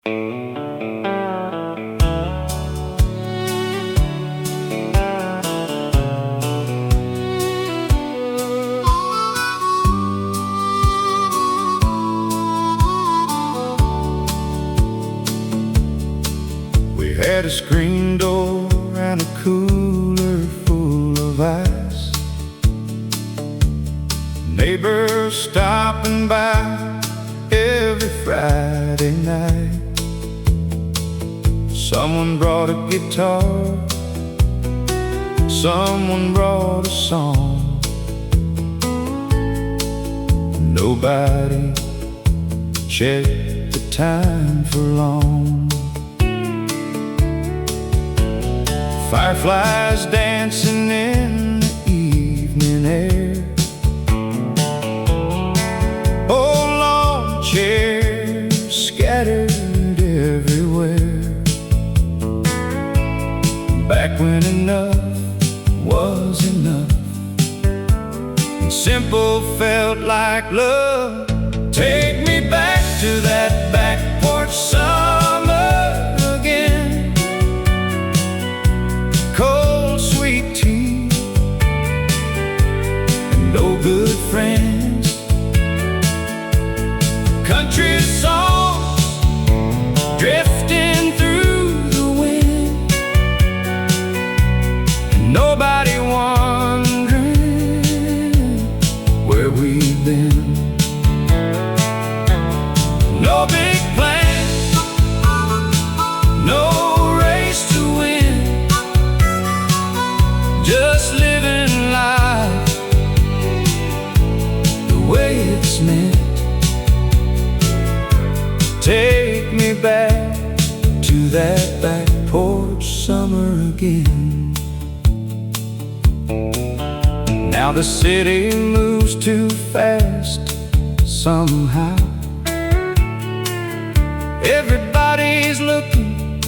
We had a screen door and a cooler full of ice. Neighbors stopping by every Friday night. Someone brought a guitar, someone brought a song. Nobody checked the time for long. Fireflies dancing in the evening air. Old lawn chairs scattered everywhere. Back when enough was enough and simple felt like love. Take me back to that back porch summer again. Cold sweet tea and no good friends. Country songs drifting through the wind, and nobody wondering where we've been. No big plans, no race to win, just living life the way it's meant. Take me back to that back porch summer again. Now the city moves too fast somehow. Everybody's looking,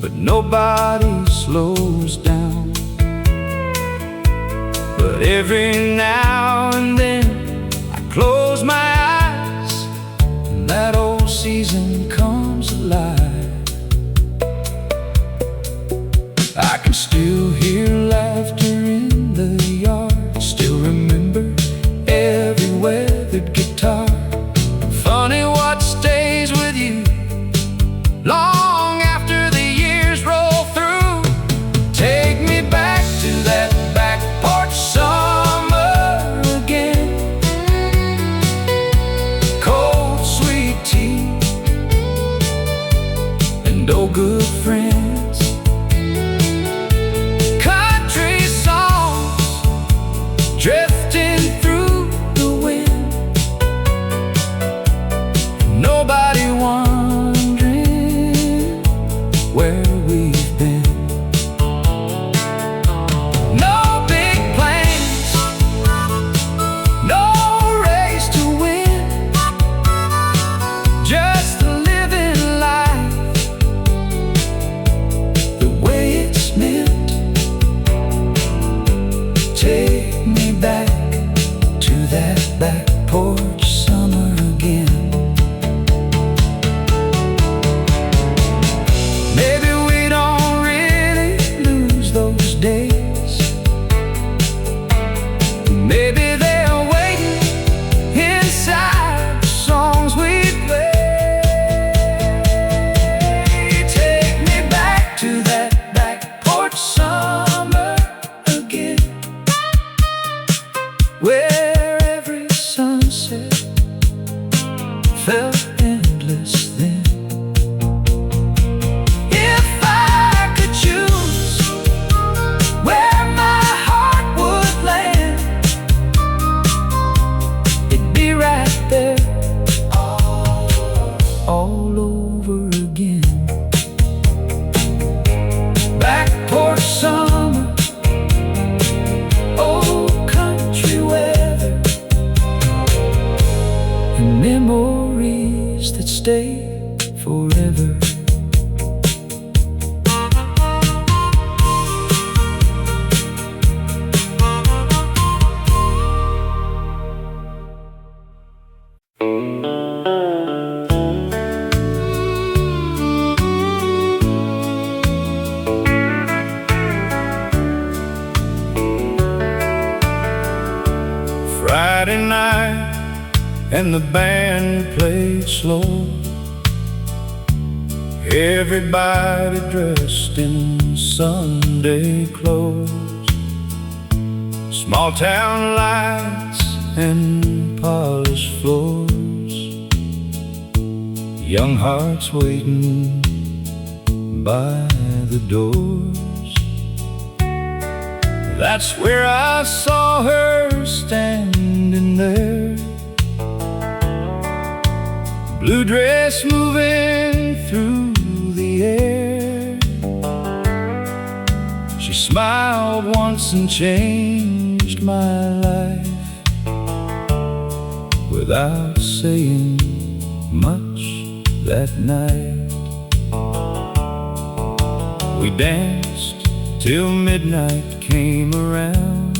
but nobody slows down. But every now and then I close my eyes and that old season comes alive. I can still hear laughter in the yard, still remember every weathered guitar. Funny what stays with you long after the years roll through. Take me back to that back porch summer again. Cold sweet tea and no good friends. Country songs drifting through the wind, nobody wondering where we've been. No big plans, no race to win, just living life the way it's meant. Take me back to that back porch summer again. Maybe we don't really lose those days. Maybe they're waiting inside the songs we play. Take me back to that back porch summer again, where every sunset felt endless then. If I could choose where my heart would land, it'd be right there all over again. Back porch summer, old country weather, and memories that stay forever. and the band played slow. Everybody dressed in Sunday clothes, small town lights and polished floors, young hearts waiting by the doors. That's where I saw her standing there, blue dress moving through the air. She smiled once and changed my life without saying much that night. We danced till midnight came around,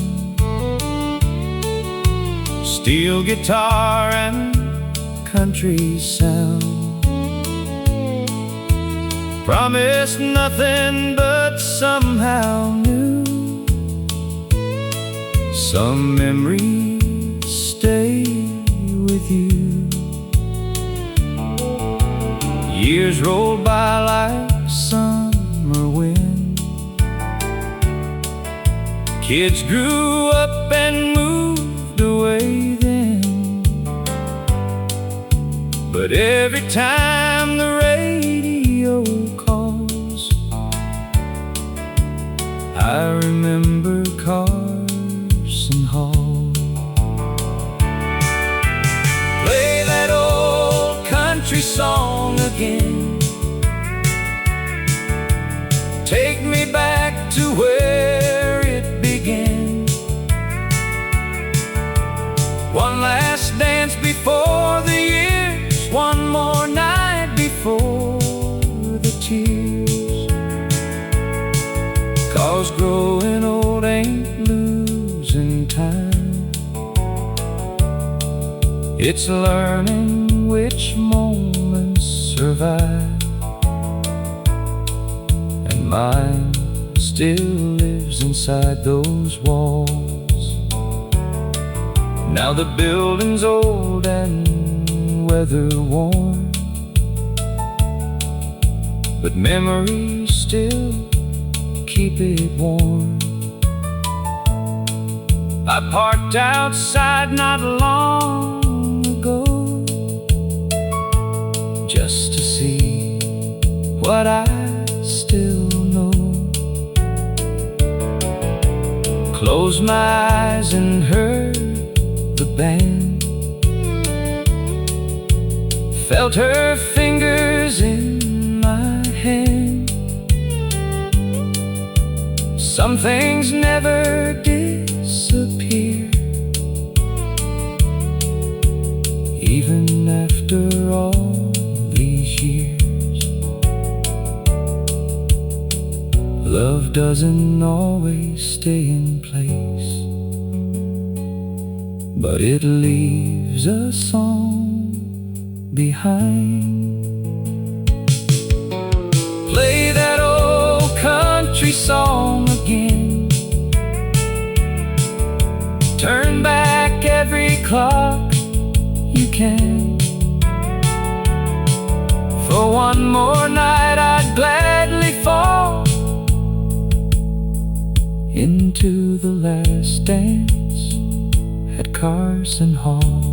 steel guitar and country sound. Promised nothing but somehow knew some memories stay with you. Years rolled by like summer wind, kids grew up and moved away then. But every time the radio calls, I remember Carson Hall. Play that old country song again, take me back to where it began. One last dance before the years, one more night before the tears. 'Cause growing old ain't losing time, it's learning which moments survive. And mine still lives inside those walls. Now the building's old and weather-worn, but memories still keep it warm. I parked outside not long ago, just to see what I still know. Closed my eyes and heard the band, felt her fingers in my hand. Some things never disappear, even after all these years. Love doesn't always stay in place, but it leaves a song behind. Play that old country song again, turn back every clock you can. For one more night I'd gladly fall into the last dance at Carson Hall.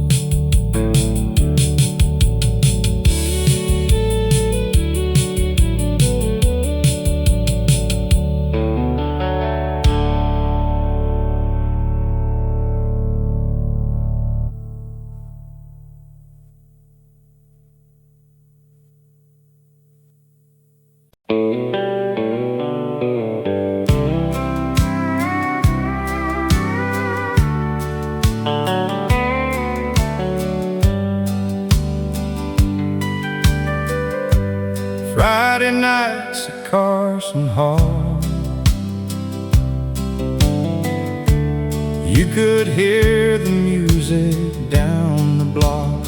Friday nights at Carson Hall, you could hear the music down the block,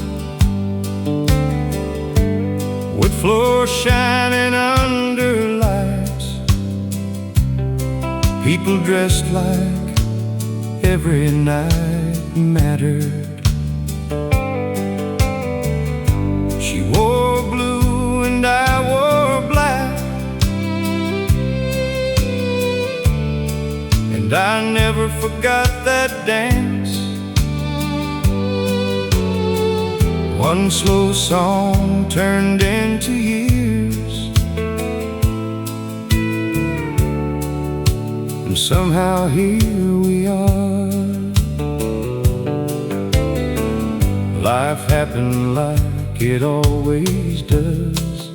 wood floor shining under lights, people dressed like every night mattered. never forgot that dance. One slow song turned into years, and somehow here we are. Life happened like it always does.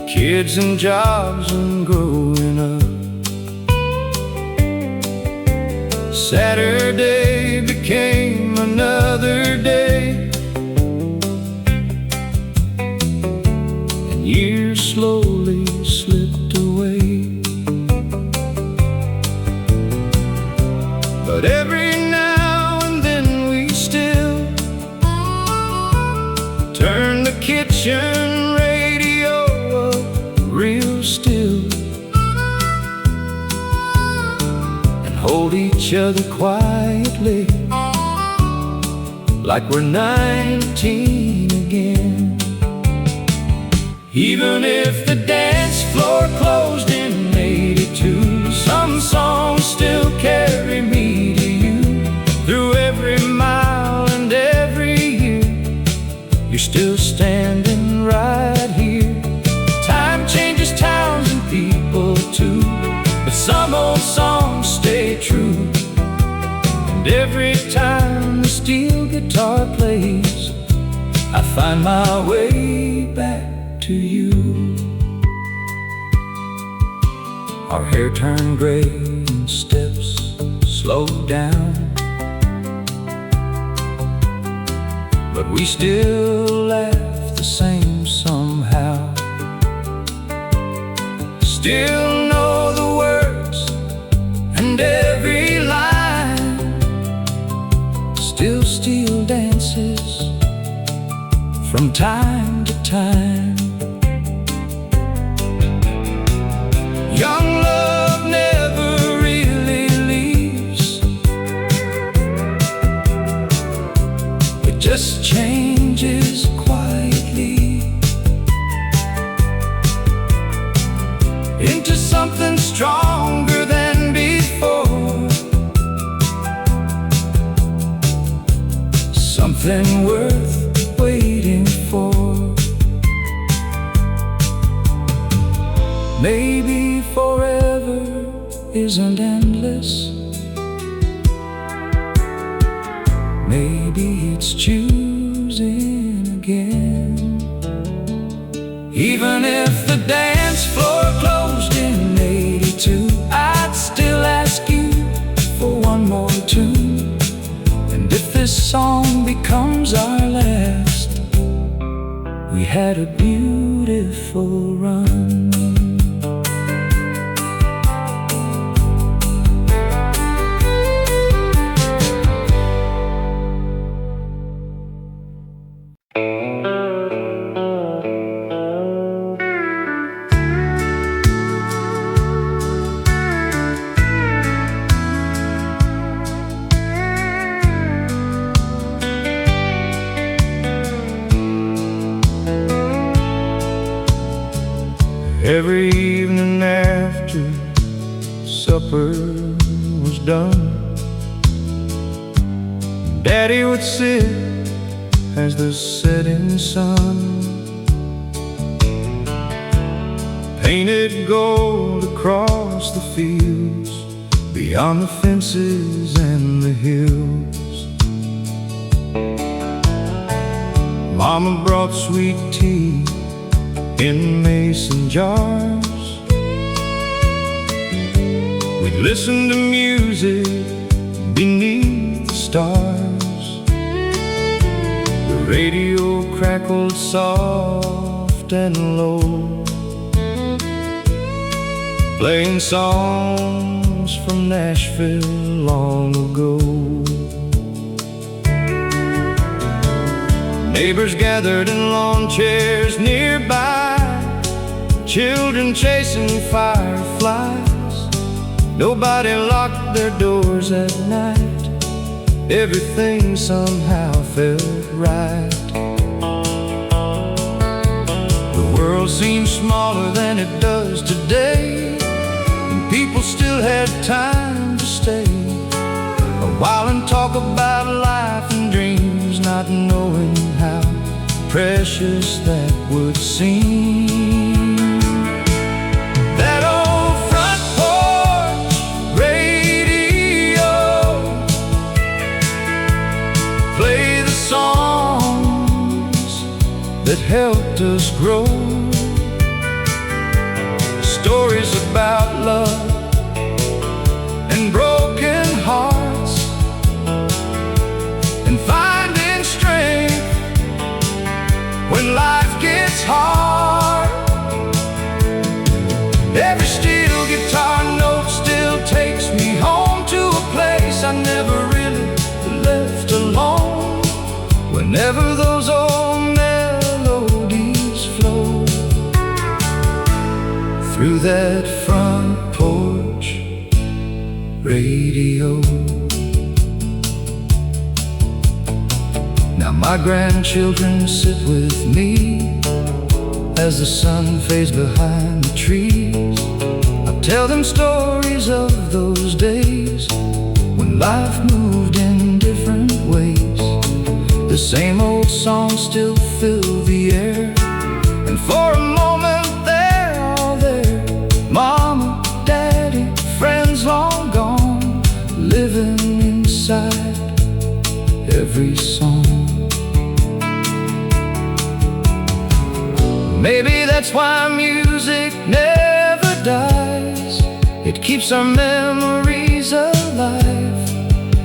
Kids and jobs and growing up. Saturday became another day, and years slowly slipped away. But every now and then we still turn the kitchen radio up real still and hold each other quietly like we're 19 again. Even if the dance floor closed in '82, some songs still carry me to you. Through every mile and every year, you're still standing right here. Time changes towns and people too, but some old songs stay true. And every time the steel guitar plays, I find my way back to you. Our hair turned gray and steps slowed down, but we still laugh the same somehow. Still know the words and every line, still steel dances from time to time. Young love never really leaves, it just changes quietly into something stronger than before, something worth waiting for. Maybe forever isn't endless. Maybe it's choosing again. Even if the dance floor closed in '82, I'd still ask you for one more tune. And if this song becomes our last, we had a beautiful run. Every evening after supper was done, Daddy would sit as the setting sun painted gold across the fields, beyond the fences and the hills. Mama brought sweet tea in mason jars. We'd listen to music beneath the stars. The radio crackled soft and low, playing songs from Nashville long ago. Neighbors gathered in lawn chairs nearby, children chasing fireflies. Nobody locked their doors at night. Everything somehow felt right. The world seems smaller than it does today, and people had time to stay a while and talk about life and dreams, not knowing how precious that would seem. That old front porch radio, play the songs that helped us grow, stories about love and broken hearts, and finding strength when life gets hard. Every steel guitar note still takes me home to a place I never really left alone. Whenever those old melodies flow through that front porch radio. Now my grandchildren sit with me as the sun fades behind the trees. I tell them stories of those days when life moved in different ways. The same old songs still fill the air, and for a moment they're all there. Mama, daddy, friends long gone, living inside every song. Maybe that's why music never dies. It keeps our memories alive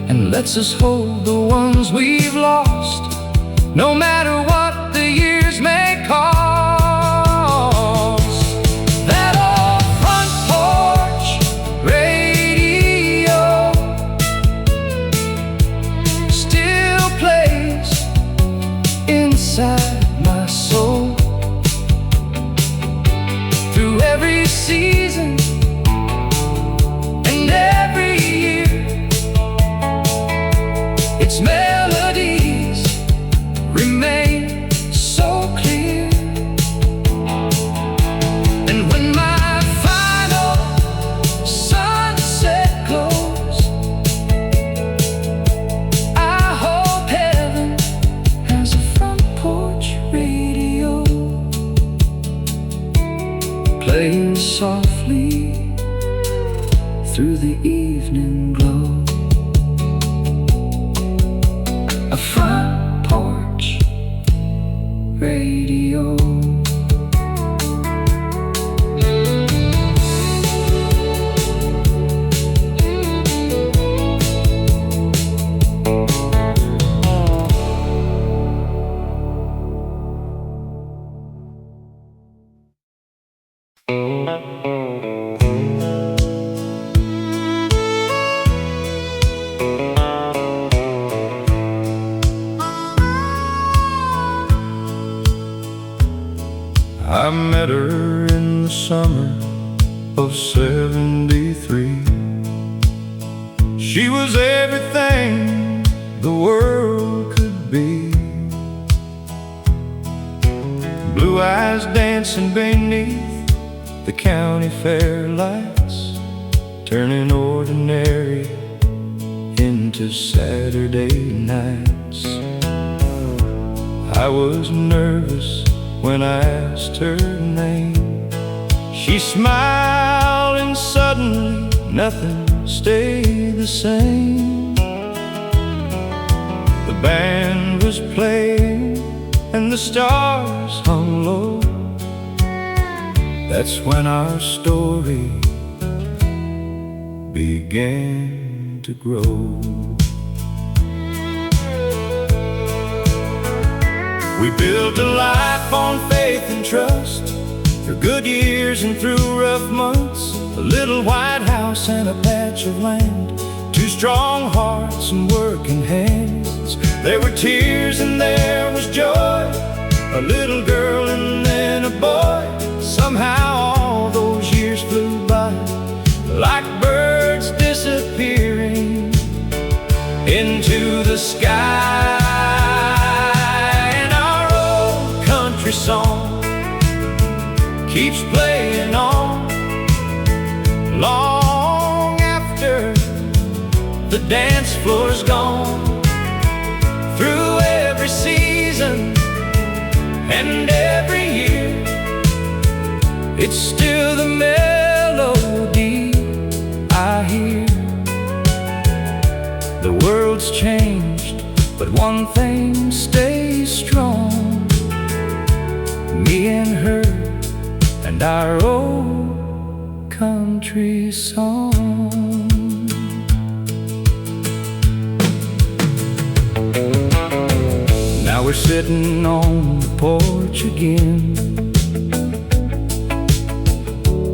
and lets us hold the ones we've lost, no matter what the years may cost. That old front porch radio still plays inside my soul. Through every season and every year, its melodies remain so clear. And when my final sunset glows, I hope heaven has a front porch radio, playing softly through the evening glow. A front porch radio. I met her in the summer of '73. She was everything the world could be. Blue eyes dancing beneath the county fair lights, turning ordinary into Saturday nights. I was nervous when I asked her name. She smiled and suddenly nothing stayed the same. The band was playing and the stars hung low. That's when our story began to grow. We built a life on faith and trust, through good years and through rough months. A little white house and a patch of land, two strong hearts and working hands. There were tears and there was joy, a little girl and then a boy. Somehow all those years flew by like birds disappearing into the sky. Song keeps playing on long floor's gone. Through every season and every year, it's still the melody I hear. The world's changed, but one thing stays strong: me and her and our old country song. Now we're sitting on the porch again,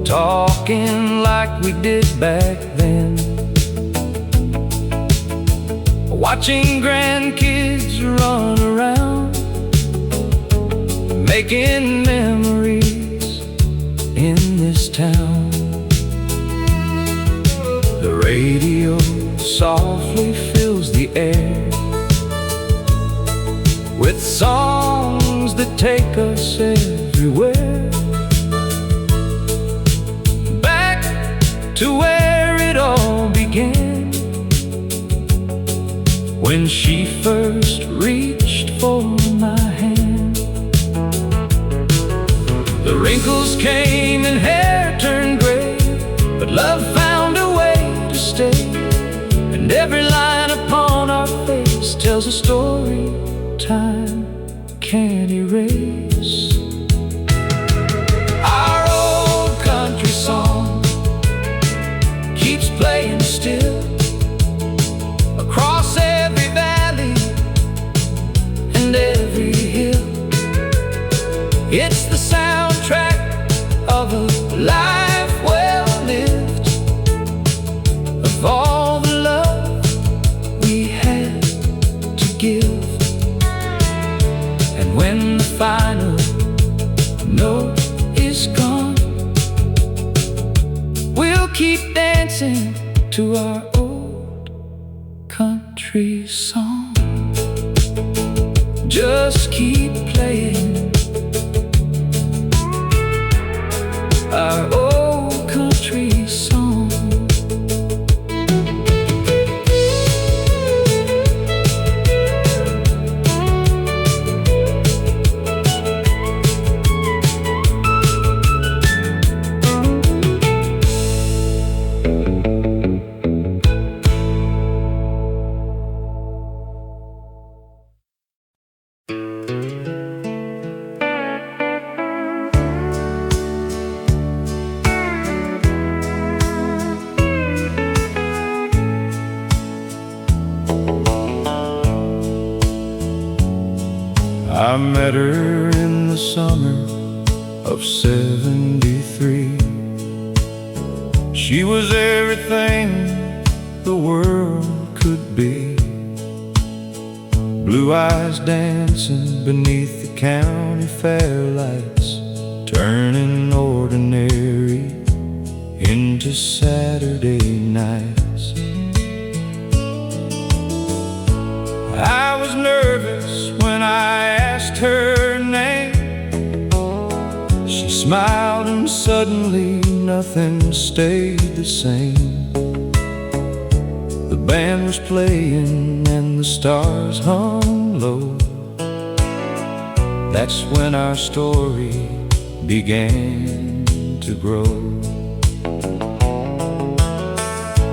talking like we did back then, watching grandkids run around, making memories in this town. The radio softly fills the air with songs that take us everywhere, back to where it all began, when she first reached for my hand. The wrinkles came and hair turned gray, but love found a way to stay, and every line upon our face tells a story time can't erase. Our old country song keeps playing still, across every valley and every hill. It's the soundtrack of a life well lived, of all the love we had to give. And when the final note is gone, we'll keep dancing to our old country song. Just keep playing our old country song. I met her in the summer of '73. She was everything the world could be. Blue eyes dancing beneath the county fair lights, turning ordinary into Saturday nights. I was nervous when I asked her name. She smiled and suddenly nothing stayed the same. The band was playing and the stars hung low. That's when our story began to grow.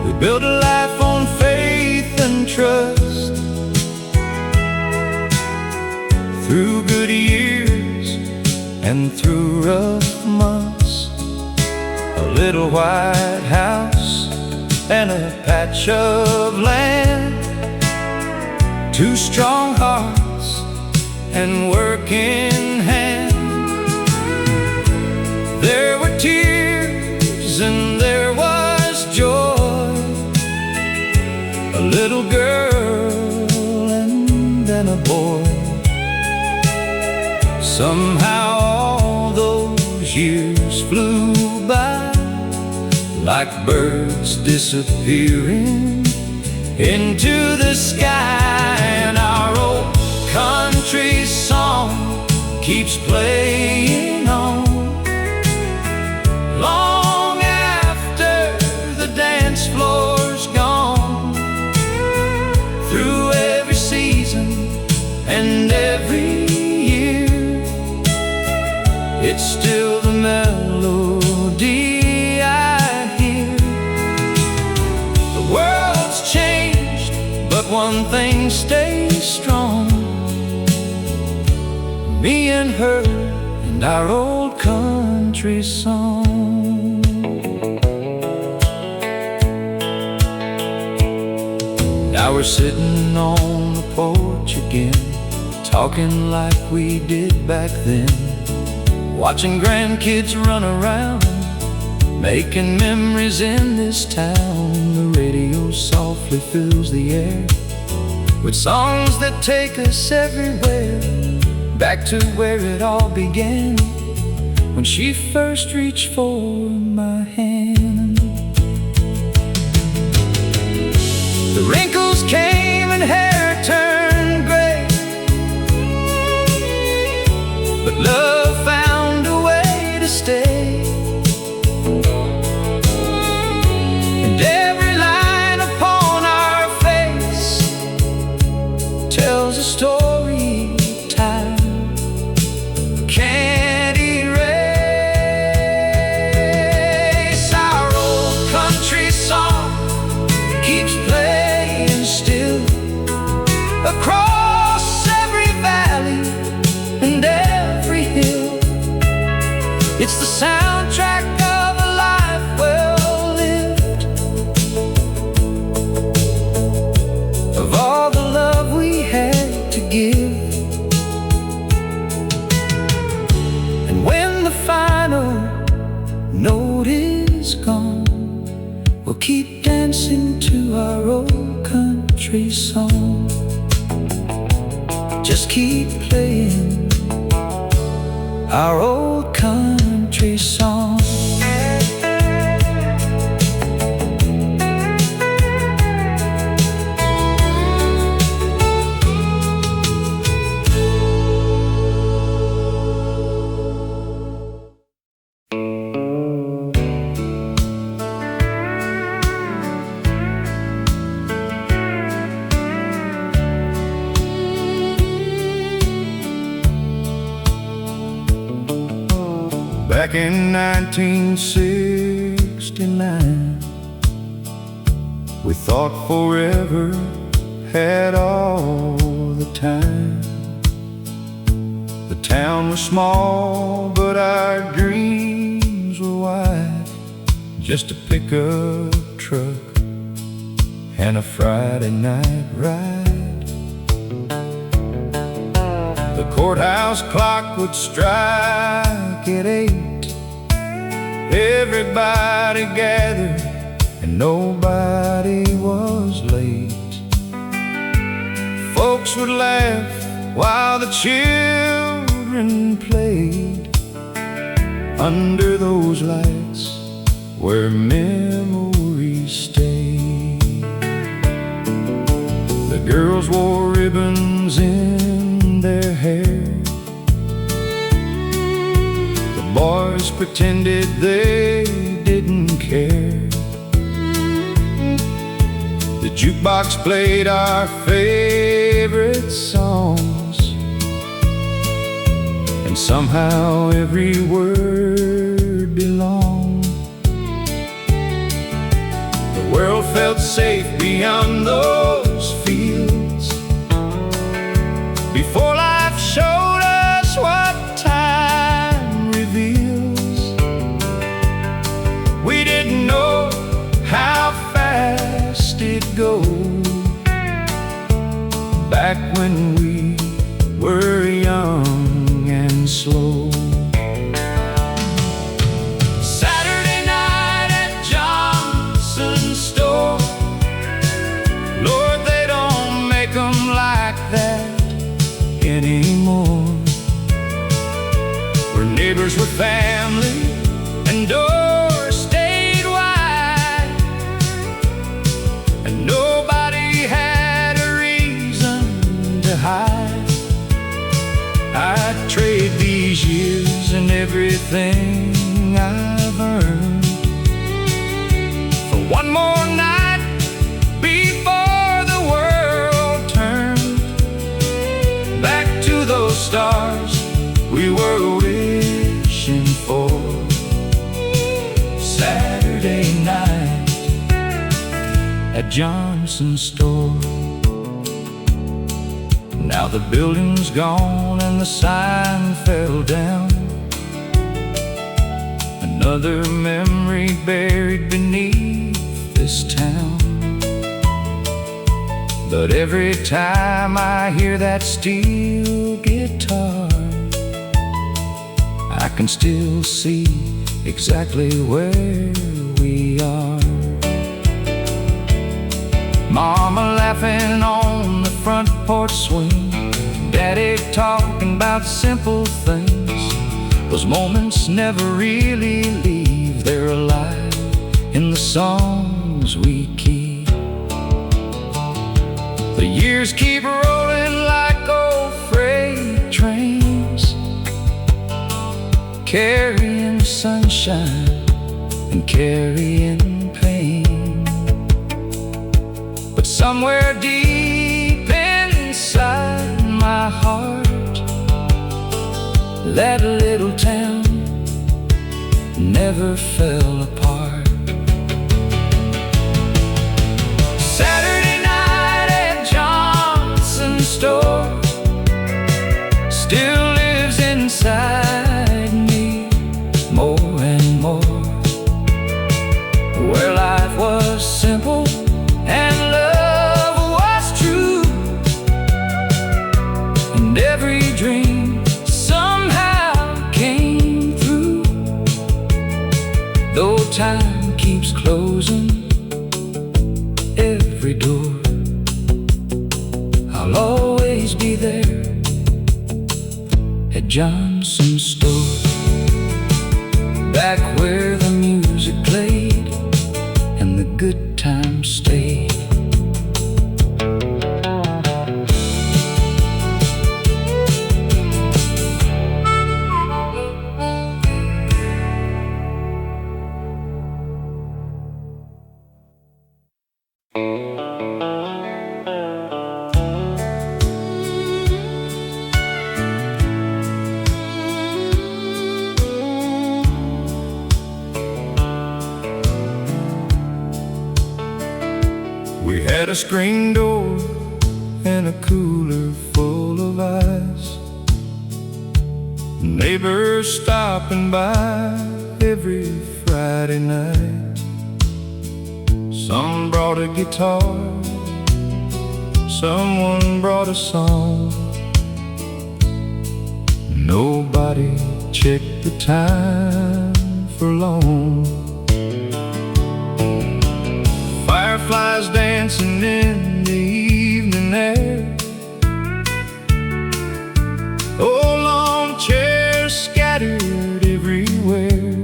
We built a life on faith and trust, through good years and through rough months. A little white house and a patch of land, two strong hearts and work in hand. There were tears and there was joy, a little girl and then a boy. Somehow all those years flew by, like birds disappearing into the sky. And our old country song keeps playing on, long after the dance floor's gone. it's still the melody I hear. The world's changed, but one thing stays strong: me and her and our old country song. Now we're sitting on the porch again, talking like we did back then, watching grandkids run around, making memories in this town. The radio softly fills the air with songs that take us everywhere, back to where it all began, when she first reached for my hand. The wrinkles came and hair turned gray, but love found a way to stay. And every line upon our face tells a story time can't erase. Our old country song keeps playing still across every valley and every hill. It's the soundtrack of a life well lived, of all the love we had to give. And when the final note is gone, we'll keep dancing to our old country song. Just keep playing our old country song. Back in 1969, we thought forever had all the time. The town was small, but our dreams were wide. Just a pickup truck and a Friday night ride. The courthouse clock would strike at 8. Everybody gathered and nobody was late. Folks would laugh while the children played under those lights where memories stay. The girls wore ribbons in their hair, boys pretended they didn't care. The jukebox played our favorite songs, and somehow every word belonged. The world felt safe beyond those fields, before life showed us what time reveals. We didn't know how fast it'd go back when we were young and slow. Saturday night at Johnson's store, Lord, they don't make 'em like that anymore. Where neighbors were family and doors stayed wide, and nobody had a reason to hide. I'd trade these years and everything I've earned for one more night before the world turned. Back to those stars we were wishing Johnson store. Now the building's gone and the sign fell down. Another memory buried beneath this town. But every time I hear that steel guitar, I can still see exactly where we are. Mama laughing on the front porch swing, Daddy talking about simple things. Those moments never really leave, they're alive in the songs we keep. The years keep rolling like old freight trains, carrying sunshine and carrying pain. But somewhere deep inside my heart, that little town never fell apart. Saturday night at Johnson's store still lives inside me more and more, where life was simple and love was true, and every dream somehow came through. Though time keeps closing every door, I'll always be there at Johnson's store, back where the music played and the good times stayed. We had a screen door and a cooler full of ice, neighbors stopping by every Friday night. Some brought a guitar, someone brought a song. Nobody checked the time for long. Fireflies dancing in the evening air, oh, long chairs scattered everywhere.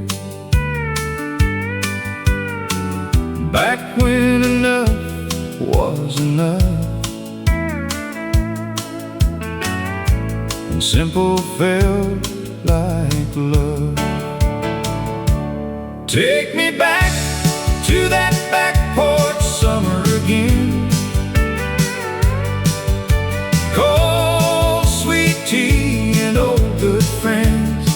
Back when enough was enough, and simple felt like love. Take me back to that back porch summer again, cold sweet tea and old good friends,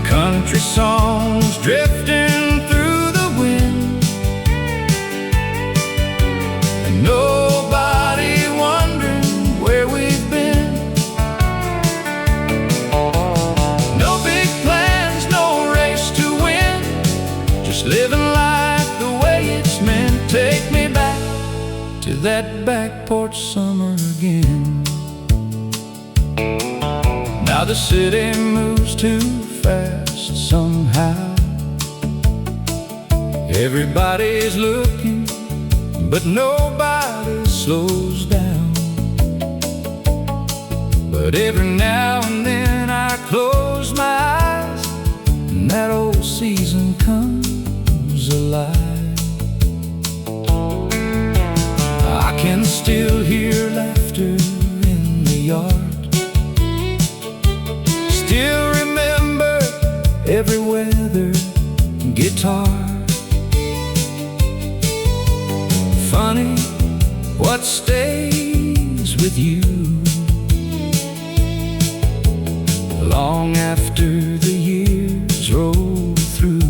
country songs drifting through the wind, and nobody wondering where we've been. No big plans, no race to win, just living life the way it's meant. Take me back to that back porch summer again. Now the city moves too fast somehow. Everybody's looking, but nobody slows down. But every now and then I close my eyes, and that old season comes alive. I can still hear laughter in the yard, still remember every weather guitar. Funny what stays with you long after the years roll through.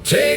Take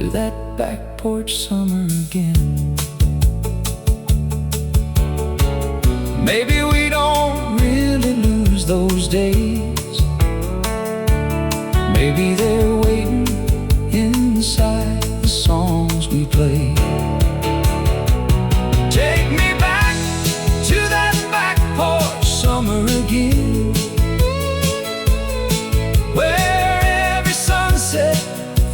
to that back porch summer again. Maybe we don't really lose those days. Maybe they're waiting inside the songs we play. Take me back to that back porch summer again, where every sunset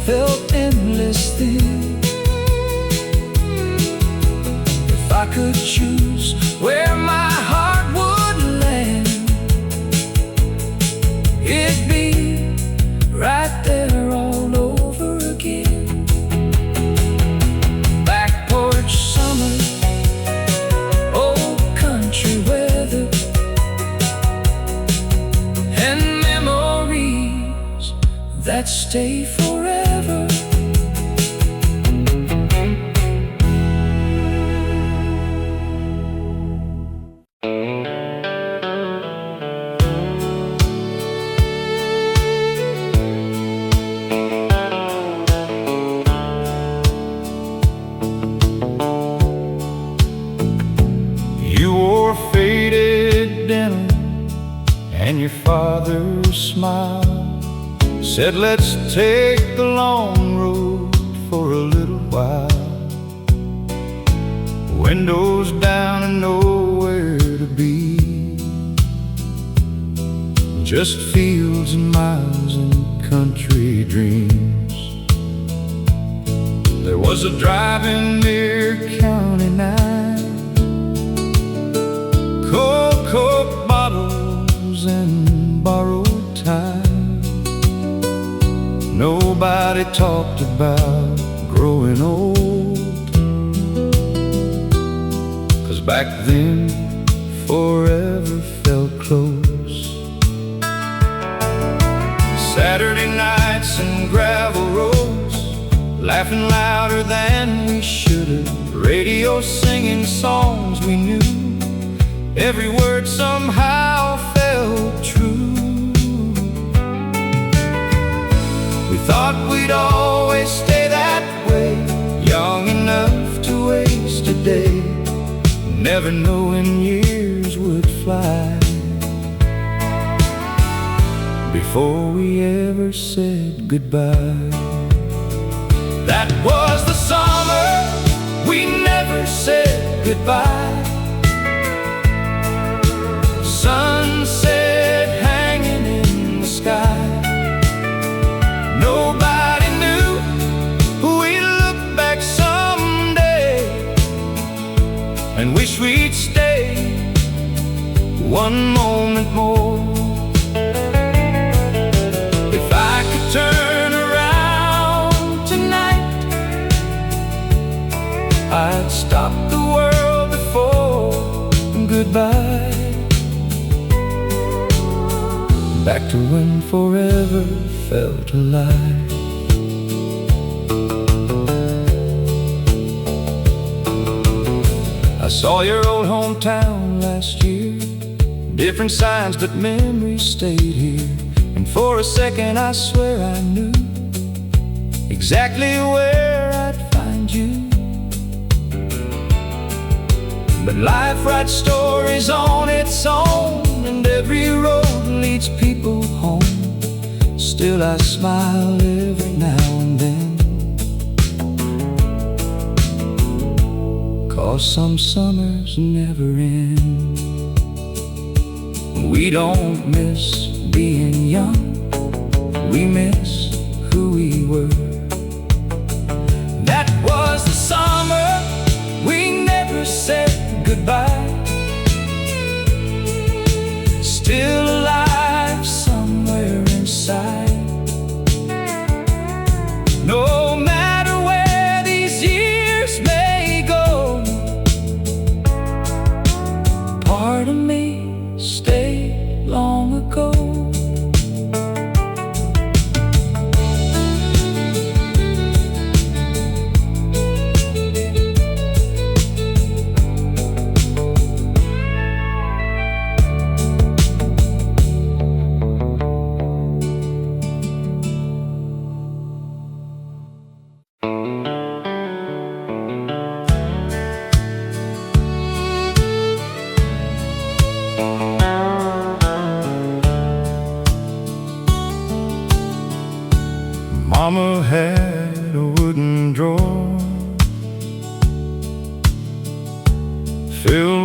felt endless then. If I could choose where my heart would land, it'd be right there all over again. Back porch summer, old country weather, and memories that stay forever. You wore faded denim, and your father's smile said, let's take the long road for a little while. Windows down and nowhere to be, just fields and miles and country dreams. There was a drive-in near County 9, cold Coke bottles and borrowed time. Nobody talked about growing old, 'cause back then forever felt close. Saturday nights and gravel roads, laughing louder than we should've. Radio singing songs we knew, every word somehow felt true. We thought we'd always stay that way, young enough to waste a day, never knowing years would fly before we ever said goodbye. That was the summer we never said goodbye. Sunset hanging in the sky, nobody knew we'd look back someday and wish we'd stay one moment more. If I could turn around tonight, I'd stop the world before goodbye. Back to when forever felt alive. I saw your old hometown last year, different signs but memories stayed here. And for a second I swear I knew exactly where I'd find you. But life writes stories on its own, and every road leads people home. Still I smile every now and then, 'cause some summers never end. We don't miss being young, we miss who we were. That was the summer we never said goodbye. Still alive somewhere inside. No matter where these years may go, part of me stayed long ago.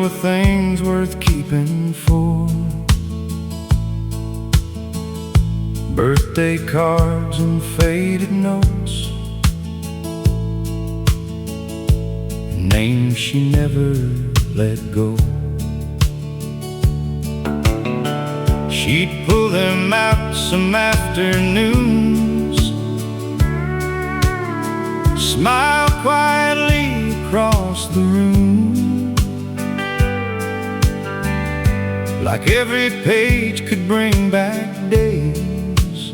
were things worth keeping for. Birthday cards and faded notes, names she never let go. She'd pull them out some afternoons, smile quietly across the room, like every page could bring back days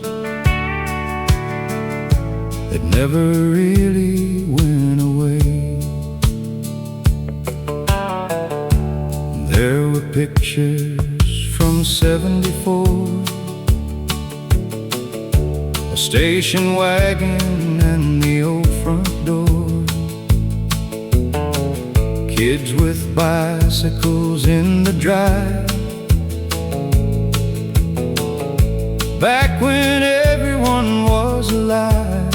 that never really went away. There were pictures from '74, a station wagon and the old front door, kids with bicycles in the drive, back when everyone was alive.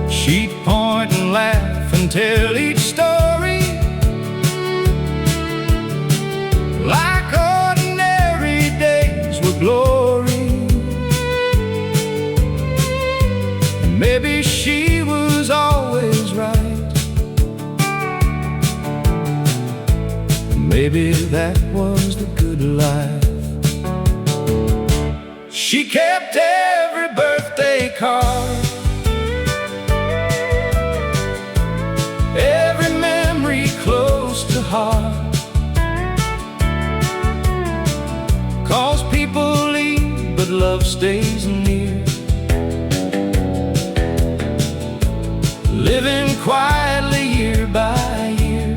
She'd point and laugh and tell each story like ordinary days were glory. And maybe she was always right, maybe that was the good life. She kept every birthday card, every memory close to heart. 'Cause people leave, but love stays near, living quietly year by year.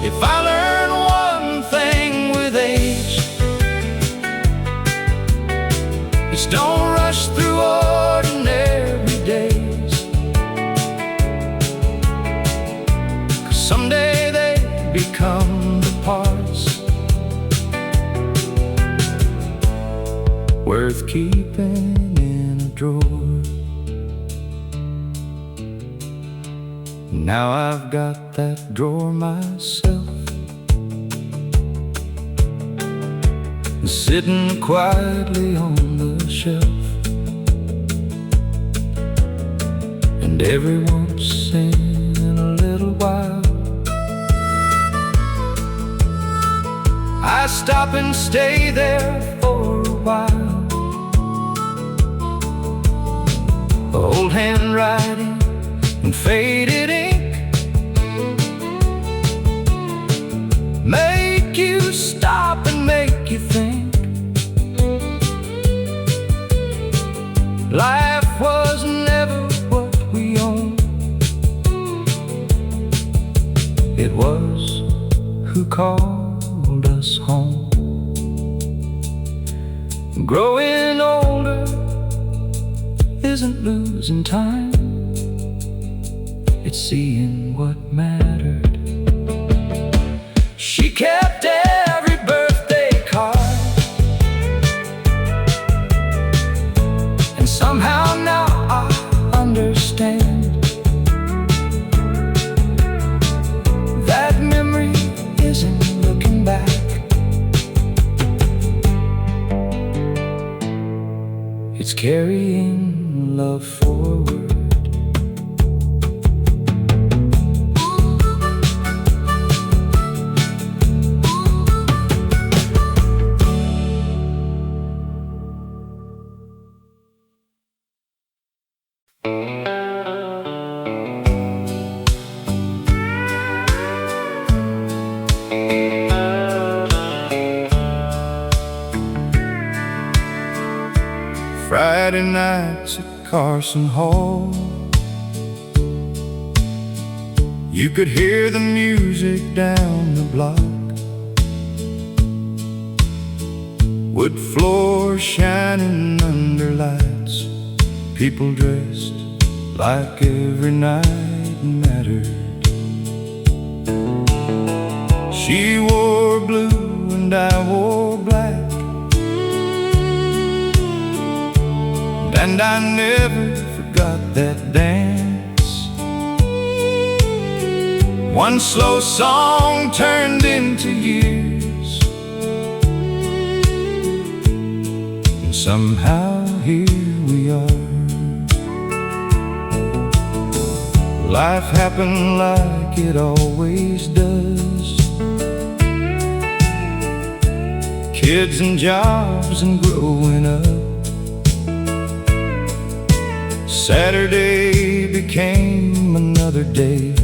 If I learn one thing with age, it's don't rush through ordinary days, 'cause someday they become parts worth keeping in a drawer. Now I've got that drawer myself, sitting quietly on the shelf, and every once in a little while I stop and stay there for a while. Old handwriting and faded ink make you stop and make you think. Life was never what we owned, it was who called us home. Growing older isn't losing time, it's seeing what mattered. She kept every birthday card, and somehow now I understand that memory isn't looking back, it's carrying love forward. Friday nights at Carson Hall, you could hear the music down the block, wood floor shining under lights, people dressed like every night mattered. She wore blue and I wore black, and I never forgot that dance. One slow song turned into years, and somehow here we are. Life happened like it always does. Kids and jobs and growing up. Saturday became another day,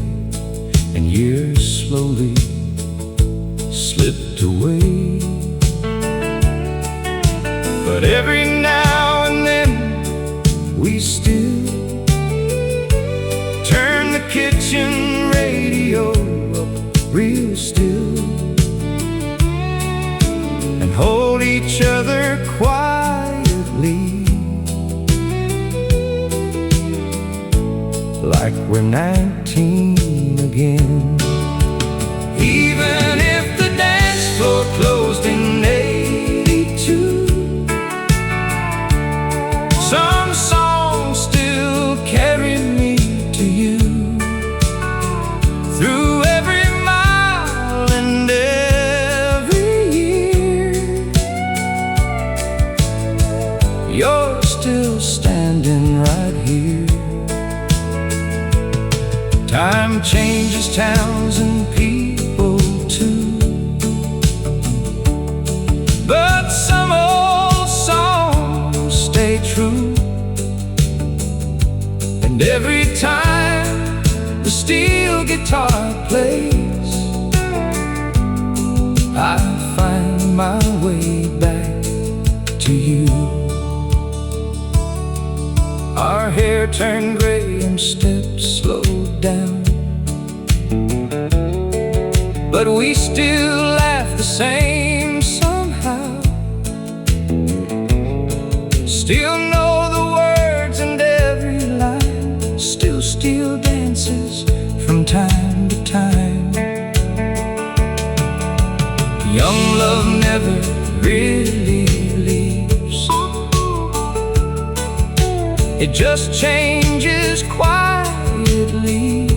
and years slowly slipped away. But every now and then we still turn the kitchen radio up real still and hold each other quietly, like we're 19 again. Even if the dance floor closed in '82, some songs still carry me to you. Through every mile and every year, you're still standing right here. Time changes towns and people too, but some old songs stay true. And every time the steel guitar plays, I find my way back to you. Our hair turned gray and steps slowed down, but we still laugh the same somehow. Still know the words and every line, still steal dances from time to time. Young love never really leaves, it just changes quietly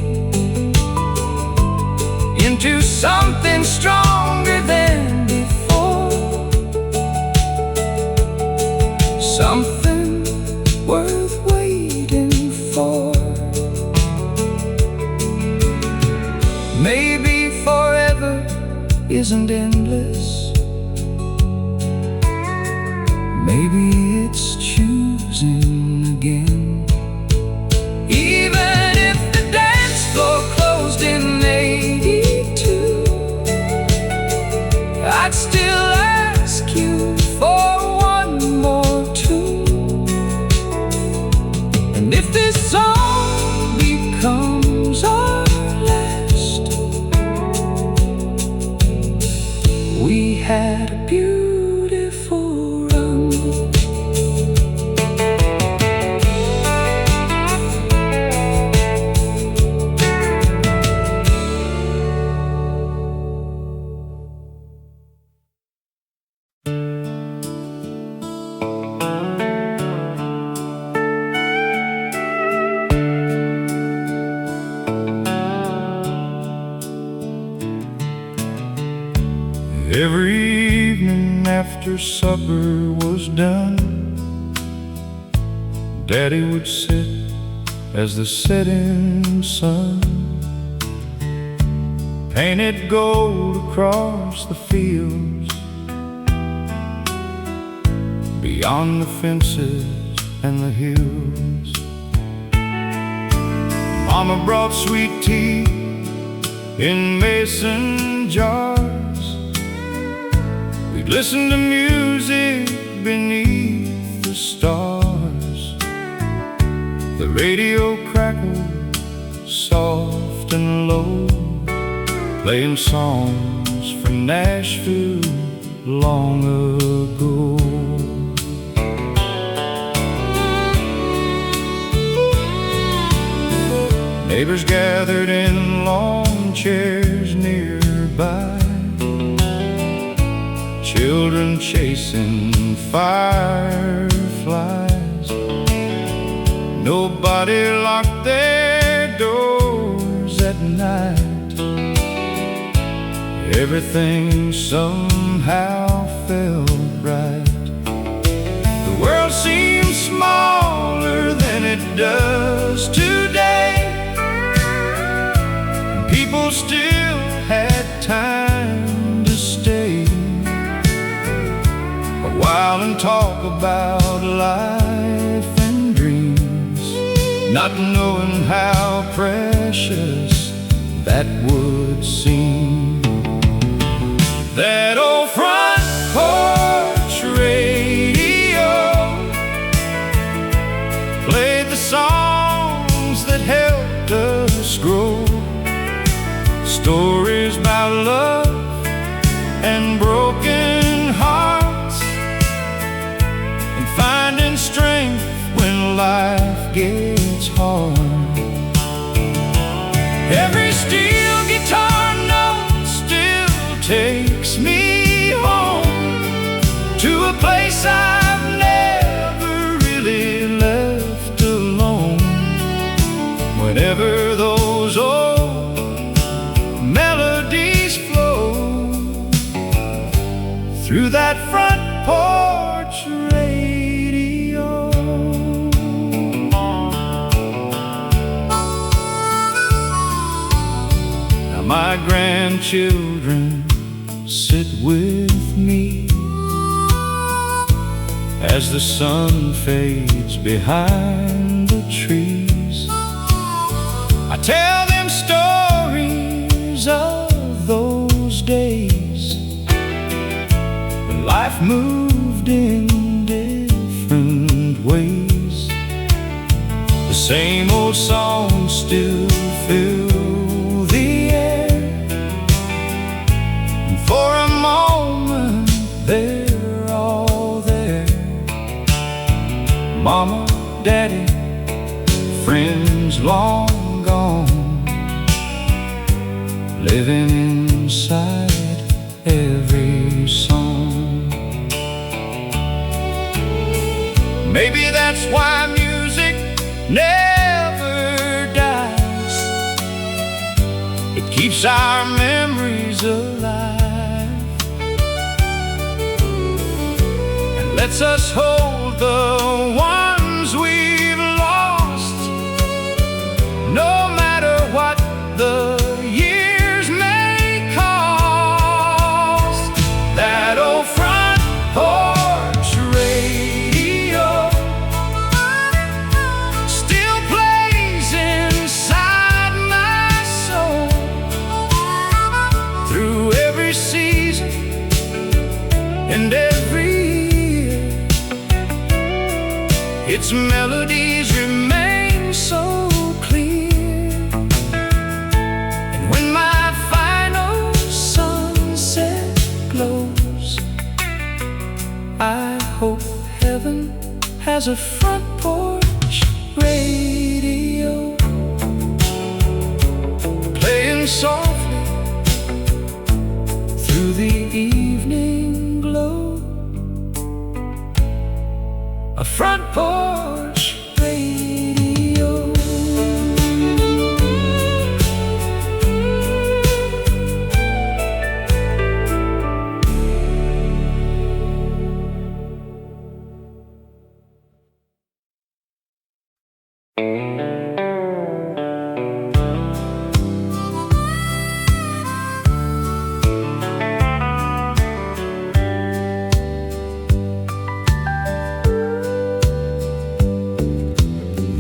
into something stronger than before, something worth waiting for. Maybe forever isn't endless, maybe it's choosing again. Even if the dance floor closed in '82, I'd still ask you for one more tune. And if this song becomes our last, we had a beautiful run. Every evening after supper was done, Daddy would sit as the setting sun painted gold across the fields, beyond the fences and the hills. Mama brought sweet tea in mason jars. We'd listen to music beneath the stars. The radio crackled soft and low, playing songs from Nashville long ago. Neighbors gathered in lawn chairs nearby, children chasing fireflies. Nobody locked their doors at night. everything somehow felt right. The world seems smaller than it does today, and people still had time to stay a while and talk about life and dreams, not knowing how precious that would seem. That old front porch radio played the songs that helped us grow, stories about love and broken hearts, and finding strength when life gets hard. Every steel guitar note still takes me home to a place I've never really left alone. Whenever those old melodies flow through that front porch radio. Now my grandchildren sit with me as the sun fades behind the trees. I tell them stories of those days when life moved in different ways. The same old songs still fill the air, and for a moment they're all there. Mama, Daddy, friends long gone, living inside every song. Maybe that's why music never dies. It keeps our memories alive and lets us hold the ones we've lost, no matter what the years may cost. That old front porch radio still plays inside my soul through every season and every year. Its melodies remain so clear, and when my final sunset glows, I hope heaven has a front porch radio playing softly through the evening glow. A front porch radio.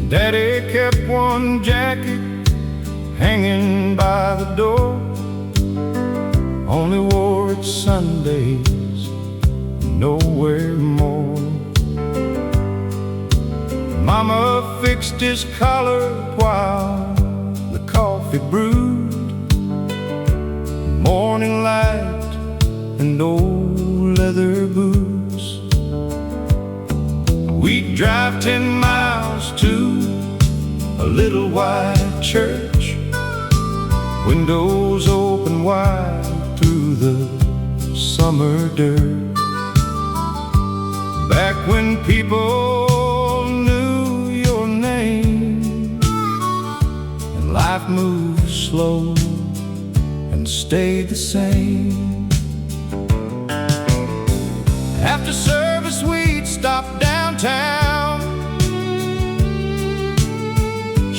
Daddy kept one jacket hanging by the door, only wore it Sundays, nowhere more. Mama fixed his collar while the coffee brewed, morning light and old leather boots. We'd drive 10 miles to a little white church, windows open wide through the summer dirt. Back when people knew your name and life moved slow and stayed the same.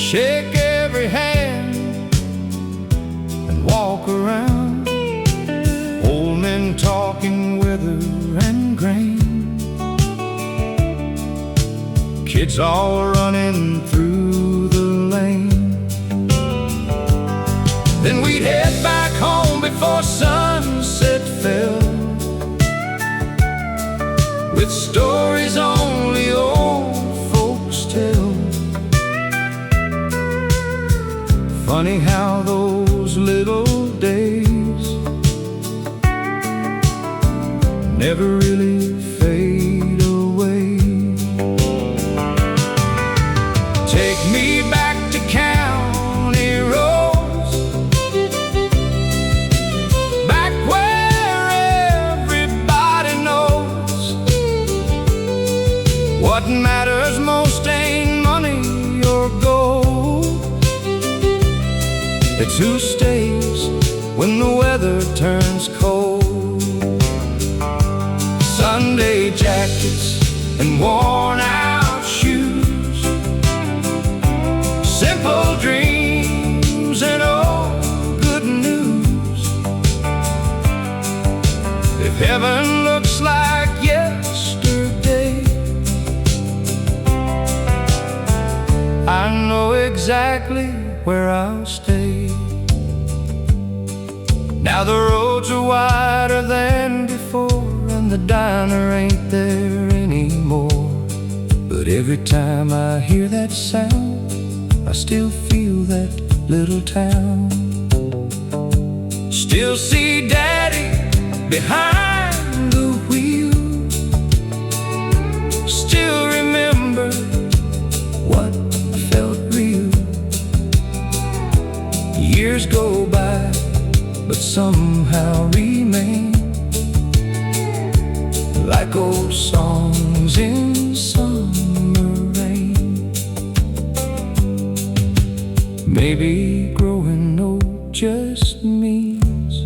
shake every hand and walk around, old men talking weather and grain, kids all running through the lane. Then we'd head back home before sunset fell, with stories only old folks tell. Funny how those little days never really fade away. Take me back to county roads, back where everybody knows what matters most ain't money or gold. It's who stays when the weather turns cold. Sunday jackets and worn out shoes, simple dreams and old good news. If heaven looks like yesterday, I know exactly where I'll stay. Now the roads are wider than before, and the diner ain't there anymore. But every time I hear that sound, I still feel that little town. Still see Daddy behind the wheel, still remember what felt real. Years go by, but somehow remain like old songs in summer rain. Maybe growing old just means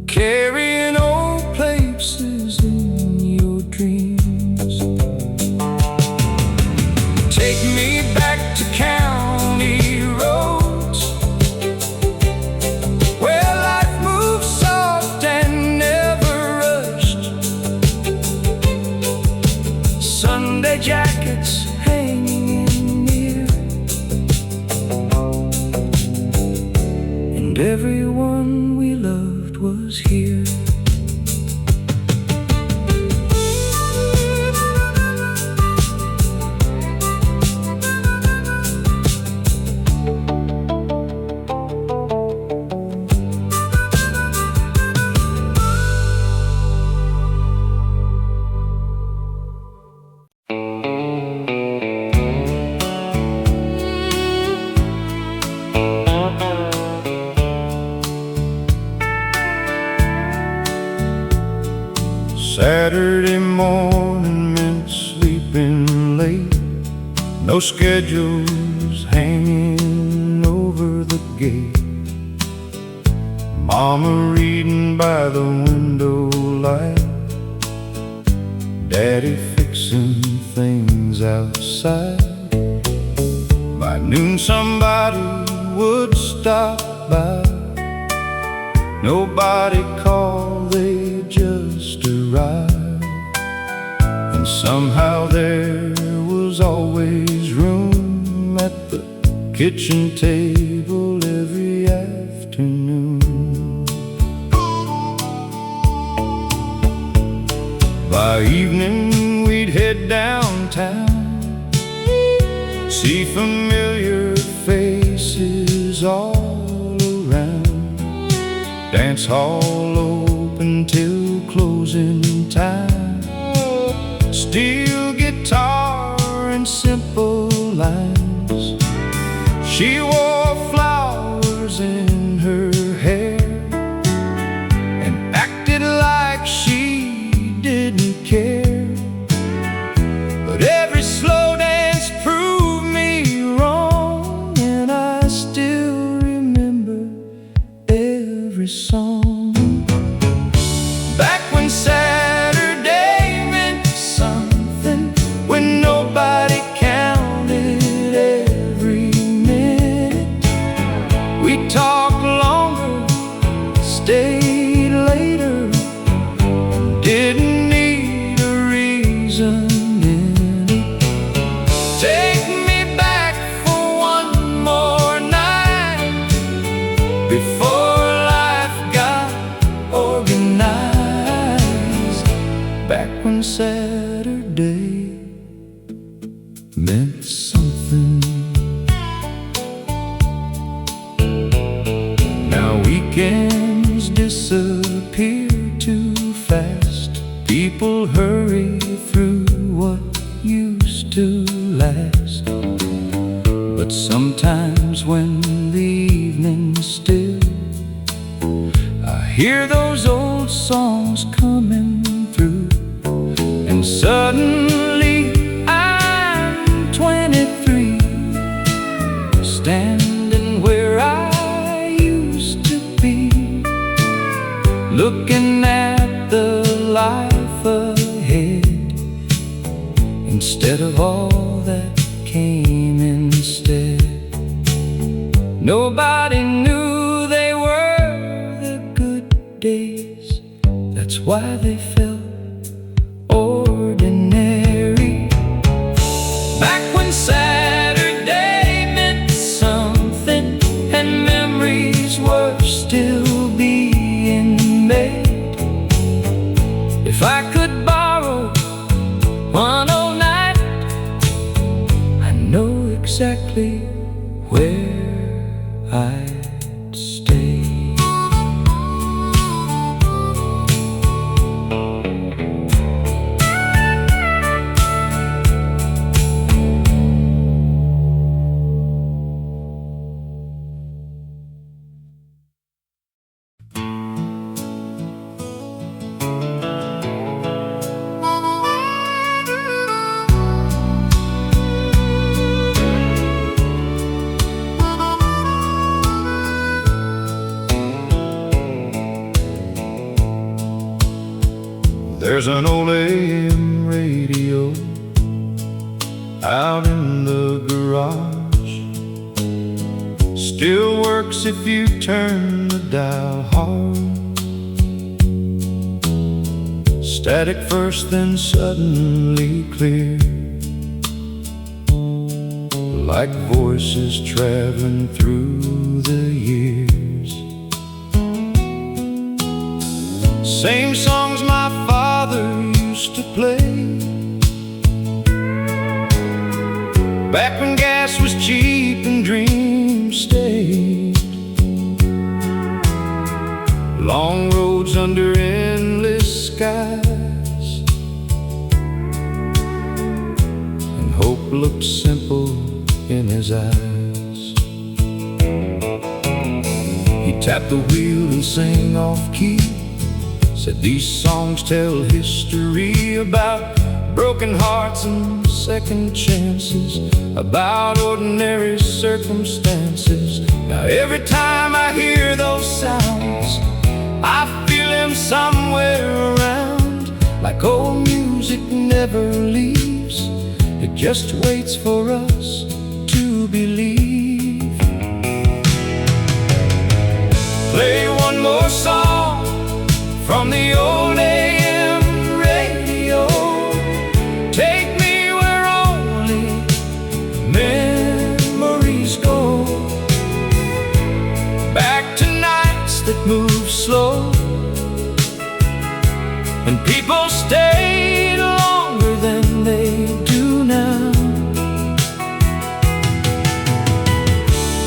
carrying old places in your dreams. Take me back to county roads, where life moves soft and never rushed. Sunday jackets hanging in near, and everyone we loved was here. Saturday morning meant sleeping late, no schedules hanging over the gate. Mama reading by the window light, Daddy fixing things outside. By noon somebody would stop by, nobody called, they just arrived. And somehow there was always room at the kitchen table every afternoon. By evening we'd head downtown, see familiar faces all around. Dance hall open till closing time, steel guitar and simple lines. She wore flowers in her hair and acted like she didn't care. But every slow dance proved me wrong, and I still remember every song. Back when Saturday meant something, when nobody counted to last. But sometimes when the evening's still, I hear those old songs coming through, and suddenly I'm 23, standing where I used to be, looking at the life ahead instead of all that came instead. Nobody knew they were the good days. That's why they felt ordinary. Back when Saturday meant something and memories were still being made. If I could borrow one old night, I know exactly where I'd stay. There's an old AM radio out in the garage. Still works if you turn the dial hard. Static first, then suddenly clear, like voices traveling through the years. Same songs my father used to play, back when gas was cheap and dreams stayed. Long roads under endless skies, and hope looked simple in his eyes. He tapped the wheel and sang off key, said these songs tell history about broken hearts and second chances, about ordinary circumstances. Now every time I hear those sounds, I feel him somewhere around, like old music never leaves. It just waits for us to believe. Play one more song from the old AM radio. Take me where only memories go, back to nights that move slow, and people stayed longer than they do now.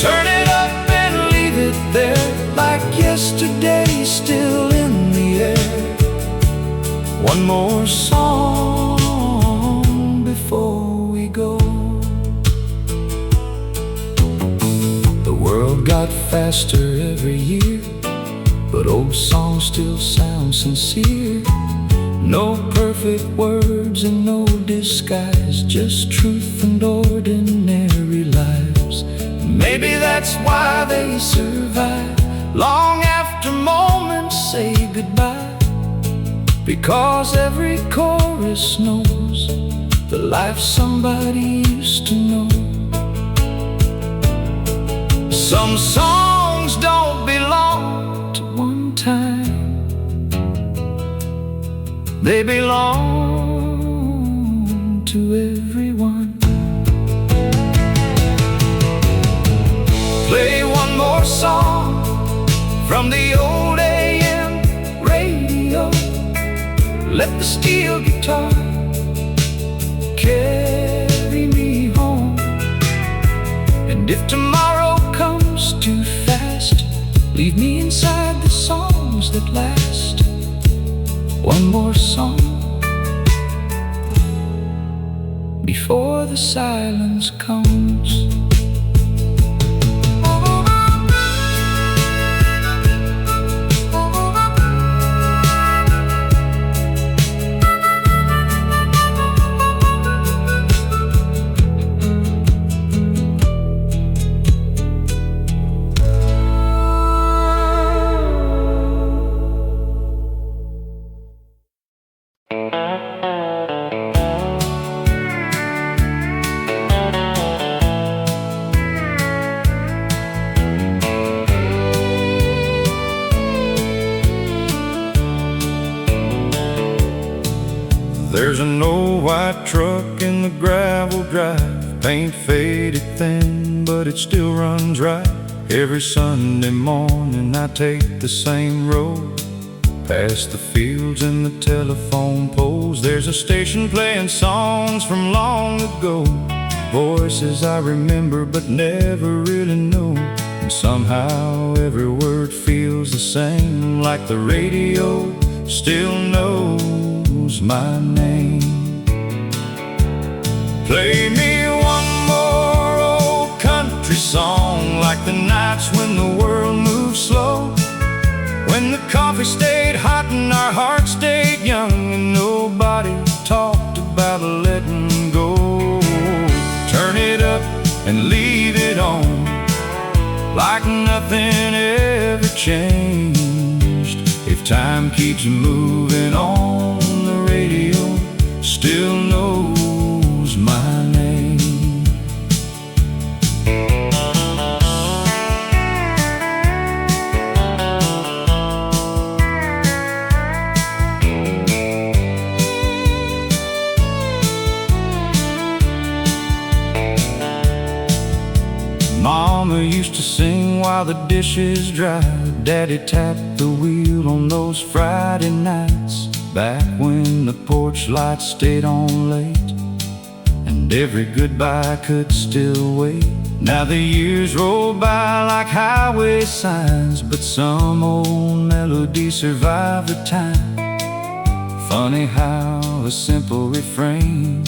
Turn it up and leave it there, like yesterday still in the air. One more song before we go. The world got faster every year, but old songs still sound sincere. No perfect words and no disguise, just truth and ordinary lives. Maybe that's why they survive long after moments say goodbye, because every chorus knows the life somebody used to know. Some songs don't belong to one time, they belong to everyone. Play one more song from the old AM radio. Let the steel guitar carry me home. And if tomorrow comes too fast, leave me inside the songs that last. One more song before the silence comes. There's an old white truck in the gravel drive, paint faded thin, but it still runs right. Every Sunday morning I take the same road, past the fields and the telephone poles. There's a station playing songs from long ago, voices I remember but never really know. And somehow every word feels the same, like the radio still knows my name. Play me one more old country song, like the nights when the world moved slow, when the coffee stayed hot and our hearts stayed young, and nobody talked about letting go. Turn it up and leave it on, like nothing ever changed. If time keeps moving on, the radio still knows my name. Mama used to sing while the dishes dried. Daddy tapped the wheel on those Friday nights, back when the porch lights stayed on late, and every goodbye could still wait. Now the years roll by like highway signs, but some old melodies survive the time. Funny how a simple refrain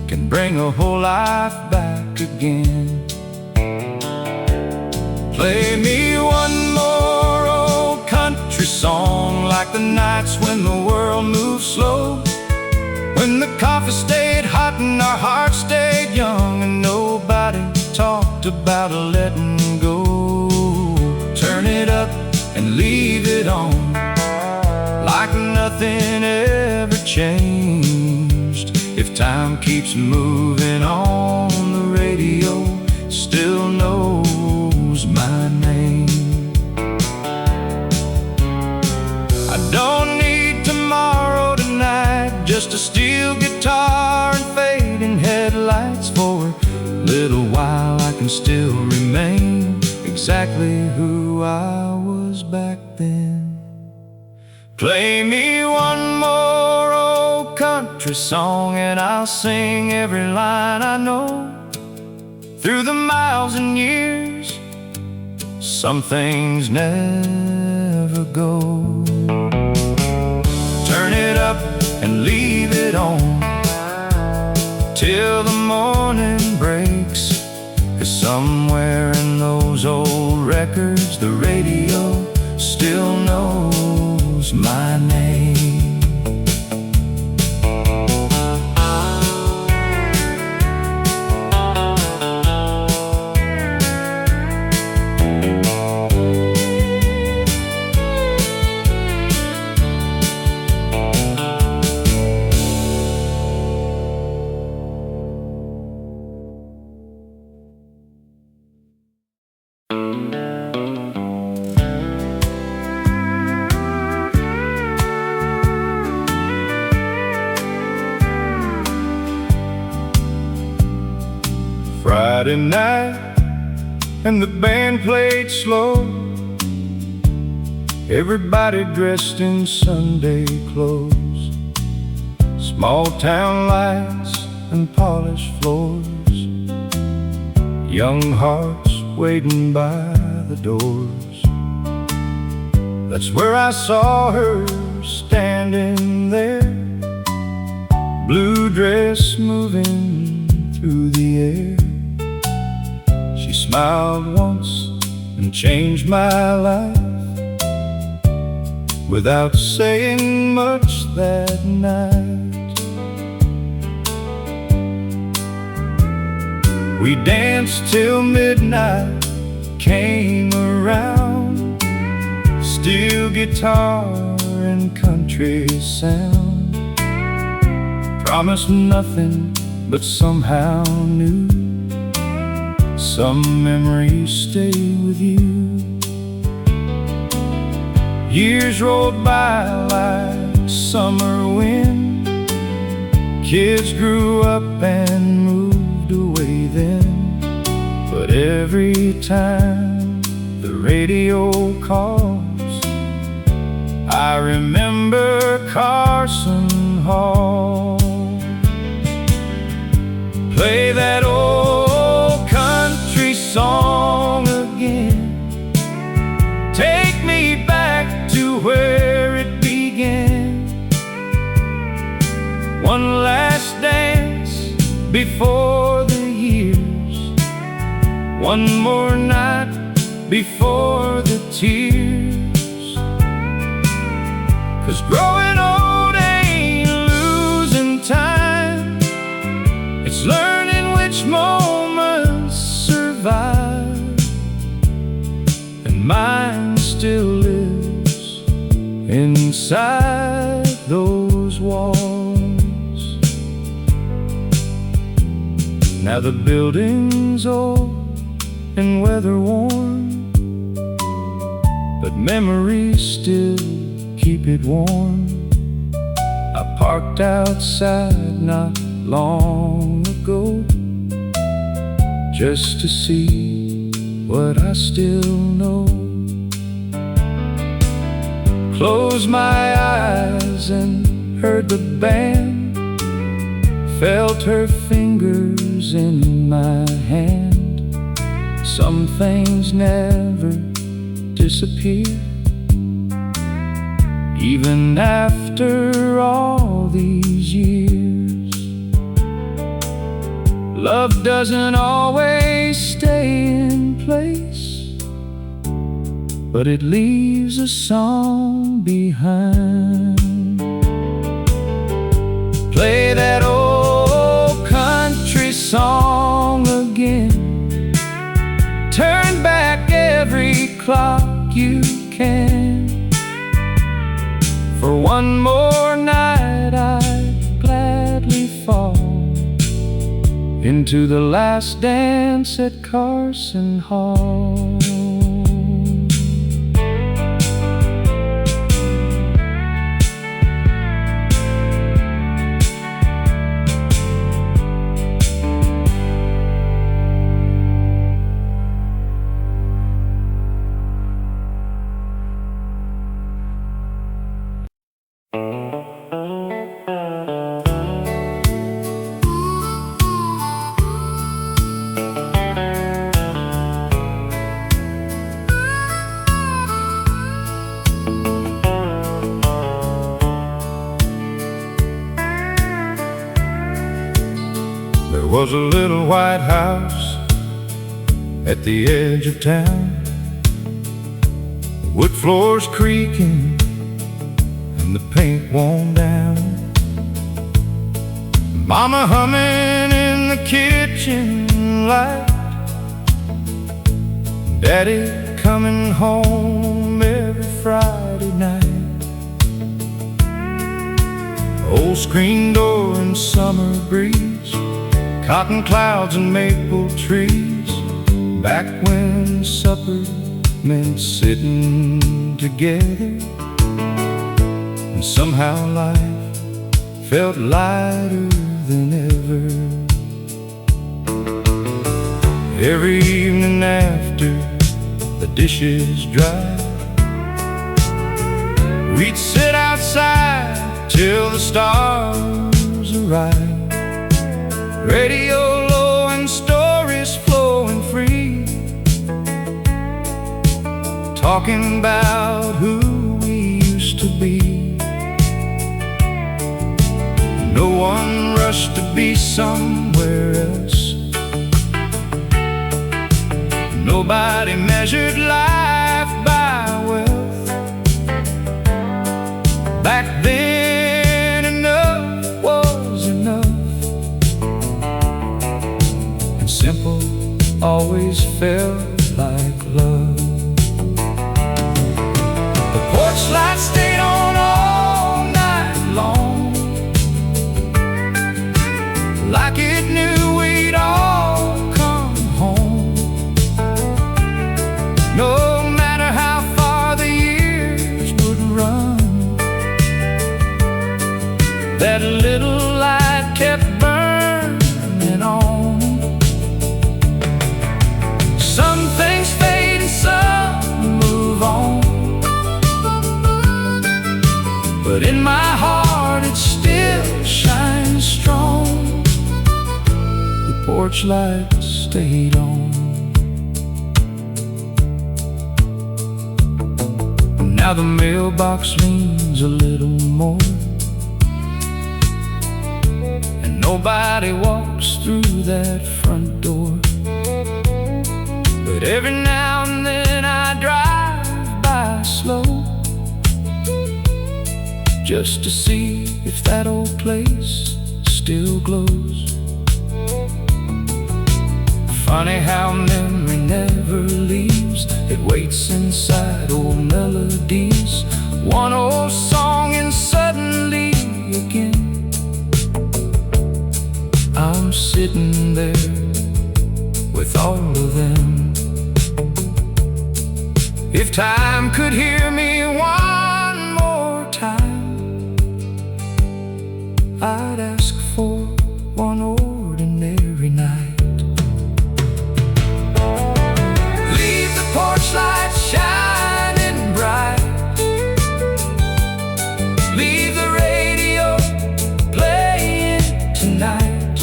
can bring a whole life back again. Play me one more old country song, like the nights when the world moved slow, when the coffee stayed hot and our hearts stayed young, and nobody talked about letting go. Turn it up and leave it on, like nothing ever changed. If time keeps moving on, the radio still knows my name. I don't need tomorrow tonight, just a steel guitar and fading headlights. For a little while I can still remain exactly who I was back then. Play me one more old country song and I'll sing every line I know. Through the miles and years, some things never go. Turn it up and leave it on, till the morning breaks, 'cause somewhere in those old records, the radio still knows my name. Friday night, and the band played slow, everybody dressed in Sunday clothes, small town lights and polished floors, young hearts waiting by the doors. That's where I saw her standing there, blue dress moving smiled once and changed my life without saying much that night. We danced till midnight came around, steel guitar and country sound. Promised nothing, but somehow knew some memories stay with you. Years rolled by like summer wind. Kids grew up and moved away then. But every time the radio calls, I remember Carson Hall. Play that old country song again. Take me back to where it began. One last dance before the years, one more night before the tears. 'Cause growing old ain't losing time, it's learning which moments survive. And mine still lives inside those walls. Now the building's old and weather worn, but memories still keep it warm. I parked outside not long ago just to see what I still know. Closed my eyes and heard the band, felt her fingers in my hand. Some things never disappear, even after all these years. Love doesn't always stay in place, but it leaves a song behind. Play that old country song again. Turn back every clock you can. For one more night I'd gladly fall into the last dance at Carson Hall. There was a little white house at the edge of town, the wood floors creaking and the paint worn down. Mama humming in the kitchen light, Daddy coming home every Friday night. Old screen door and summer breeze, cotton clouds and maple trees. Back when supper meant sitting together, and somehow life felt lighter than ever. Every evening after the dishes dry, we'd sit outside till the stars arrive. Radio low and stories flowing free, talking about who we used to be. No one rushed to be somewhere else, Nobody measured life by wealth. Back then enough was enough, and simple always felt like love. The porch light stayed on all night long, like it knew we'd all come home. No matter how far the years would run, that little light kept burning on. Some things fade and some move on, but in my heart it still shines strong. The porch light stayed on. Now the mailbox leans a little more, and nobody walks through that front door. But every now and then I drive by slow, just to see if that old place still glows. Funny how memory never leaves. It waits inside old melodies, one old song and suddenly again I'm sitting there with all of them. If time could hear me one more time, I'd ask for one ordinary night. Leave the porch light shining bright, leave the radio playing tonight,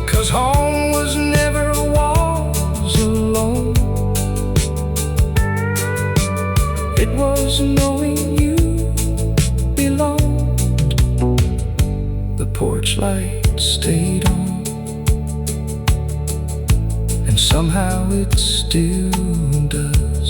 'cause home was never walls alone. It was knowing you belonged. The porch light stayed on, and somehow it still does.